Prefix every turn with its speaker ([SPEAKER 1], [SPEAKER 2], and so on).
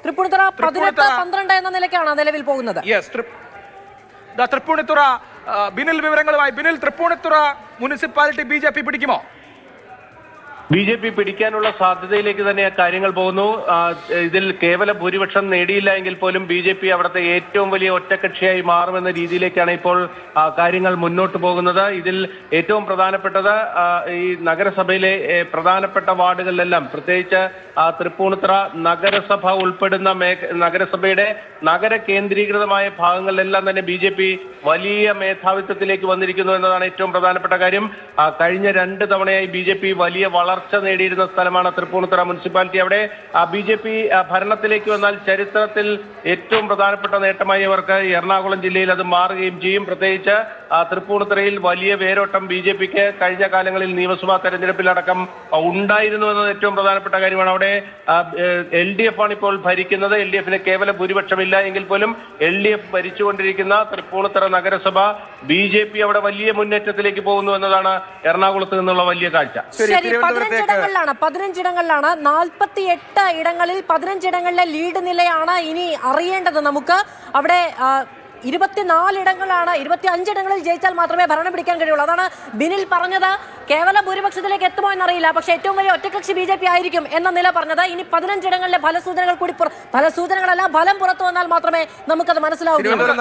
[SPEAKER 1] തൃപ്പൂണിത്തുറ 18-12 എന്ന നിലയ്ക്കാണ് നിലവിൽ പോകുന്നത്.
[SPEAKER 2] തൃപ്പൂണിത്തുറ ബിനിൽ വിവരങ്ങളുമായി. ബിനിൽ, തൃപ്പൂണിത്തുറ മുനിസിപ്പാലിറ്റി BJP പിടിക്കുമോ?
[SPEAKER 3] BJP പിടിക്കാനുള്ള സാധ്യതയിലേക്ക് തന്നെ കാര്യങ്ങൾ പോകുന്നു. ഇതിൽ കേവല ഭൂരിപക്ഷം നേടിയില്ല എങ്കിൽ പോലും BJP അവിടുത്തെ ഏറ്റവും വലിയ ഒറ്റക്കക്ഷിയായി മാറുമെന്ന രീതിയിലേക്കാണ് ഇപ്പോൾ കാര്യങ്ങൾ മുന്നോട്ട് പോകുന്നത്. ഇതിൽ ഏറ്റവും പ്രധാനപ്പെട്ടത് ഈ നഗരസഭയിലെ പ്രധാനപ്പെട്ട വാർഡുകളിലെല്ലാം, പ്രത്യേകിച്ച് തൃപ്പൂണിത്തുറ നഗരസഭ ഉൾപ്പെടുന്ന നഗരസഭയുടെ നഗര കേന്ദ്രീകൃതമായ ഭാഗങ്ങളിലെല്ലാം തന്നെ BJP വലിയ മേധാവിത്വത്തിലേക്ക് വന്നിരിക്കുന്നു എന്നതാണ് ഏറ്റവും പ്രധാനപ്പെട്ട കാര്യം. കഴിഞ്ഞ 2 തവണയായി BJP വലിയ വളർച്ച നേടിയിരുന്ന സ്ഥലമാണ് തൃപ്പൂണിത്തുറ മുനിസിപ്പാലിറ്റി. അവിടെ BJP ഭരണത്തിലേക്ക് വന്നാൽ ചരിത്രത്തിൽ ഏറ്റവും പ്രധാനപ്പെട്ട നേട്ടമായി അവർക്ക് എറണാകുളം ജില്ലയിൽ അത് മാറുകയും ചെയ്യും. പ്രത്യേകിച്ച് തൃപ്പൂണിത്തുറയിൽ വലിയ വേരോട്ടം BJPക്ക് കഴിഞ്ഞ കാലങ്ങളിൽ നിയമസഭാ തെരഞ്ഞെടുപ്പിലടക്കം ഉണ്ടായിരുന്നു എന്നത് ഏറ്റവും പ്രധാനപ്പെട്ട കാര്യമാണ്. അവിടെ LDF ആണ് ഇപ്പോൾ ഭരിക്കുന്നത്. LDFന് കേവല ഭൂരിപക്ഷമില്ല എങ്കിൽ പോലും LDF ഭരിച്ചുകൊണ്ടിരിക്കുന്ന തൃപ്പൂണിത്തുറ നഗരസഭ BJP അവിടെ വലിയ മുന്നേറ്റത്തിലേക്ക് പോകുന്നു എന്നതാണ് എറണാകുളത്ത് നിന്നുള്ള വലിയ കാഴ്ച.
[SPEAKER 1] 15 ഇടങ്ങളിലാണ് 48 ഇടങ്ങളിൽ 15 ഇടങ്ങളിലെ ലീഡ് നിലയാണ് ഇനി അറിയേണ്ടത് നമുക്ക്. അവിടെ 24 ഇടങ്ങളാണ്, 25 ഇടങ്ങളിൽ ജയിച്ചാൽ മാത്രമേ ഭരണം പിടിക്കാൻ കഴിയുള്ളൂ. അതാണ് ബിനിൽ പറഞ്ഞത്. കേവല ഭൂരിപക്ഷത്തിലേക്ക് എത്തുമോ എന്നറിയില്ല, പക്ഷേ ഏറ്റവും വലിയ ഒറ്റക്കക്ഷി BJP ആയിരിക്കും എന്ന നില പറഞ്ഞത്. ഇനി 15 ഇടങ്ങളിലെ ഫലസൂചനകൾ കൂടി, ഫലസൂചനകളല്ല ഫലം പുറത്തു വന്നാൽ മാത്രമേ നമുക്കത് മനസ്സിലാവുകയുള്ളൂ.